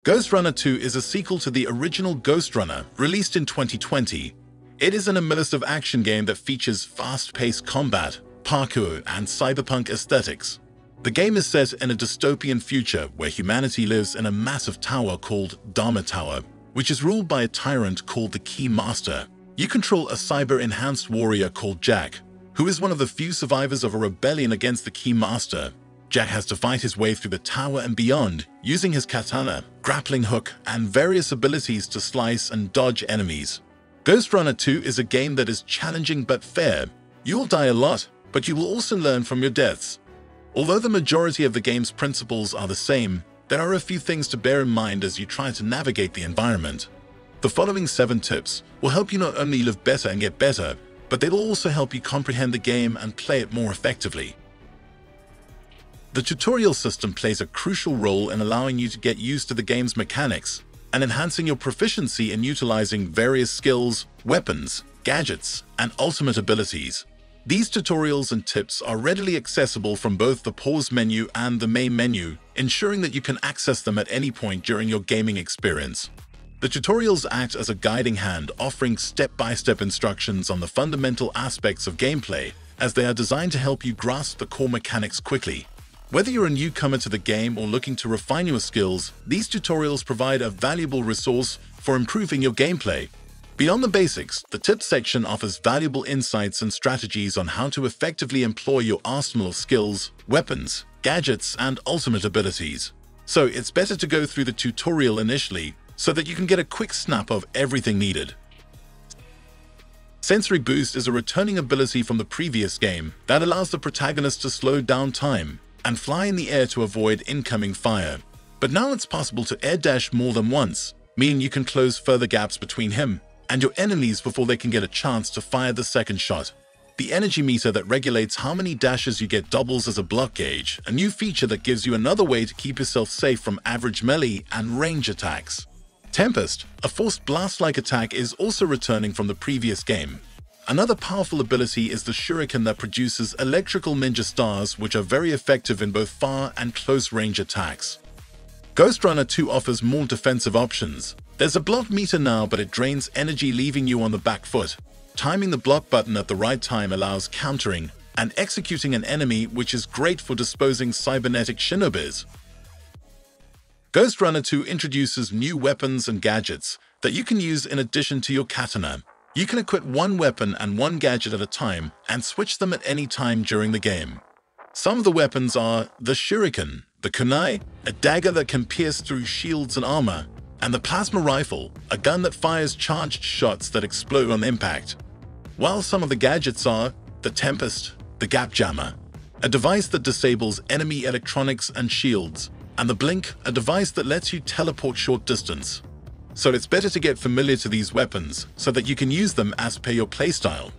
Ghostrunner 2 is a sequel to the original Ghostrunner, released in 2020. It is an immersive action game that features fast-paced combat, parkour, and cyberpunk aesthetics. The game is set in a dystopian future where humanity lives in a massive tower called Dharma Tower, which is ruled by a tyrant called the Key Master. You control a cyber-enhanced warrior called Jack, who is one of the few survivors of a rebellion against the Key Master. Jack has to fight his way through the tower and beyond, using his katana, grappling hook, and various abilities to slice and dodge enemies. Ghostrunner 2 is a game that is challenging but fair. You will die a lot, but you will also learn from your deaths. Although the majority of the game's principles are the same, there are a few things to bear in mind as you try to navigate the environment. The following 7 tips will help you not only live better and get better, but they will also help you comprehend the game and play it more effectively. The tutorial system plays a crucial role in allowing you to get used to the game's mechanics and enhancing your proficiency in utilizing various skills, weapons, gadgets, and ultimate abilities. These tutorials and tips are readily accessible from both the pause menu and the main menu, ensuring that you can access them at any point during your gaming experience. The tutorials act as a guiding hand, offering step-by-step instructions on the fundamental aspects of gameplay, as they are designed to help you grasp the core mechanics quickly. Whether you're a newcomer to the game or looking to refine your skills, these tutorials provide a valuable resource for improving your gameplay. Beyond the basics, the tips section offers valuable insights and strategies on how to effectively employ your arsenal of skills, weapons, gadgets, and ultimate abilities. So it's better to go through the tutorial initially so that you can get a quick snap of everything needed. Sensory Boost is a returning ability from the previous game that allows the protagonist to slow down time and fly in the air to avoid incoming fire. But now it's possible to air dash more than once, meaning you can close further gaps between him and your enemies before they can get a chance to fire the second shot. The energy meter that regulates how many dashes you get doubles as a block gauge, a new feature that gives you another way to keep yourself safe from average melee and range attacks. Tempest, a forced blast-like attack, is also returning from the previous game. Another powerful ability is the shuriken that produces electrical ninja stars, which are very effective in both far and close-range attacks. Ghostrunner 2 offers more defensive options. There's a block meter now, but it drains energy, leaving you on the back foot. Timing the block button at the right time allows countering and executing an enemy, which is great for disposing cybernetic shinobis. Ghostrunner 2 introduces new weapons and gadgets that you can use in addition to your katana. You can equip one weapon and one gadget at a time and switch them at any time during the game. Some of the weapons are the shuriken, the kunai, a dagger that can pierce through shields and armor, and the plasma rifle, a gun that fires charged shots that explode on impact. While some of the gadgets are the Tempest, the Gap Jammer, a device that disables enemy electronics and shields, and the Blink, a device that lets you teleport short distance. So it's better to get familiar to these weapons so that you can use them as per your playstyle.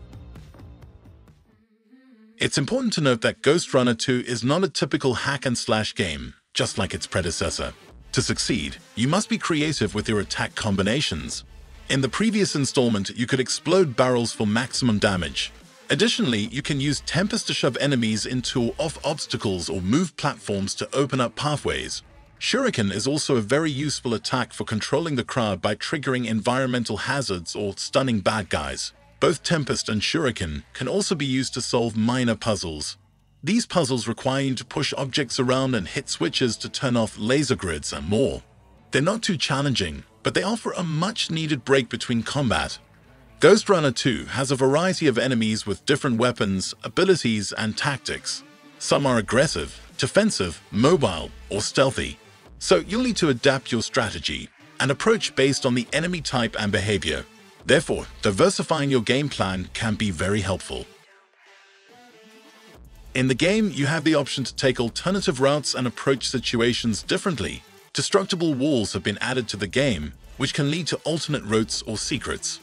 It's important to note that Ghostrunner 2 is not a typical hack-and-slash game, just like its predecessor. To succeed, you must be creative with your attack combinations. In the previous installment, you could explode barrels for maximum damage. Additionally, you can use Tempest to shove enemies into or off obstacles or move platforms to open up pathways. Shuriken is also a very useful attack for controlling the crowd by triggering environmental hazards or stunning bad guys. Both Tempest and Shuriken can also be used to solve minor puzzles. These puzzles require you to push objects around and hit switches to turn off laser grids and more. They're not too challenging, but they offer a much-needed break between combat. Ghostrunner 2 has a variety of enemies with different weapons, abilities, and tactics. Some are aggressive, defensive, mobile, or stealthy. So you'll need to adapt your strategy and approach based on the enemy type and behavior. Therefore, diversifying your game plan can be very helpful. In the game, you have the option to take alternative routes and approach situations differently. Destructible walls have been added to the game, which can lead to alternate routes or secrets.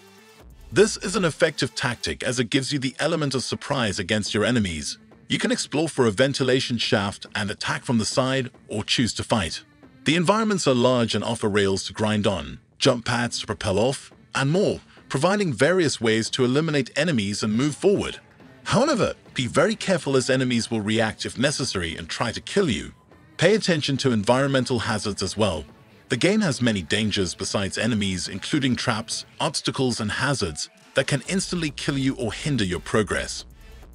This is an effective tactic as it gives you the element of surprise against your enemies. You can explore for a ventilation shaft and attack from the side, or choose to fight. The environments are large and offer rails to grind on, jump pads to propel off, and more, providing various ways to eliminate enemies and move forward. However, be very careful as enemies will react if necessary and try to kill you. Pay attention to environmental hazards as well. The game has many dangers besides enemies, including traps, obstacles, and hazards that can instantly kill you or hinder your progress.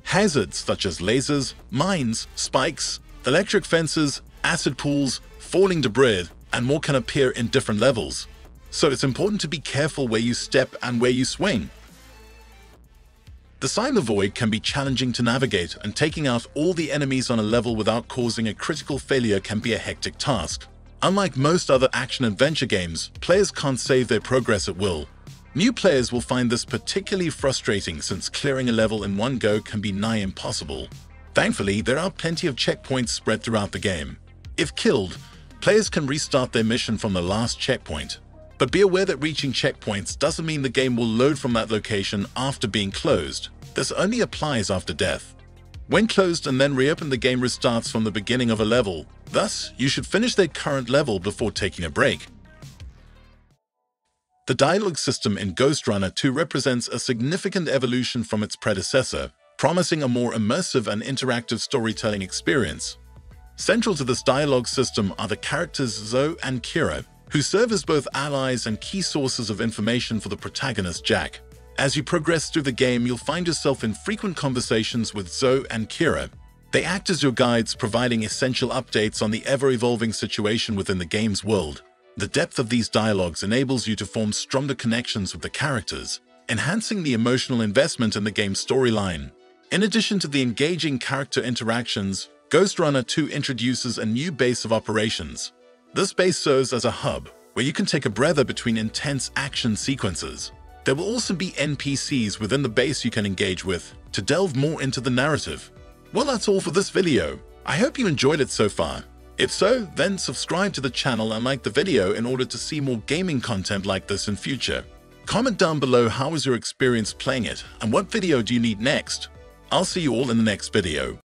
Hazards such as lasers, mines, spikes, electric fences, acid pools, falling debris, and more can appear in different levels, so it's important to be careful where you step and where you swing. The cyber void can be challenging to navigate, and taking out all the enemies on a level without causing a critical failure can be a hectic task. Unlike most other action-adventure games, players can't save their progress at will. New players will find this particularly frustrating since clearing a level in one go can be nigh impossible. Thankfully, there are plenty of checkpoints spread throughout the game. If killed, players can restart their mission from the last checkpoint. But be aware that reaching checkpoints doesn't mean the game will load from that location after being closed. This only applies after death. When closed and then reopened, the game restarts from the beginning of a level. Thus, you should finish their current level before taking a break. The dialogue system in Ghostrunner 2 represents a significant evolution from its predecessor, promising a more immersive and interactive storytelling experience. Central to this dialogue system are the characters Zoe and Kira, who serve as both allies and key sources of information for the protagonist Jack. As you progress through the game, you'll find yourself in frequent conversations with Zoe and Kira. They act as your guides, providing essential updates on the ever-evolving situation within the game's world. The depth of these dialogues enables you to form stronger connections with the characters, enhancing the emotional investment in the game's storyline. In addition to the engaging character interactions, Ghostrunner 2 introduces a new base of operations. This base serves as a hub, where you can take a breather between intense action sequences. There will also be NPCs within the base you can engage with to delve more into the narrative. Well, that's all for this video. I hope you enjoyed it so far. If so, then subscribe to the channel and like the video in order to see more gaming content like this in future. Comment down below how was your experience playing it and what video do you need next. I'll see you all in the next video.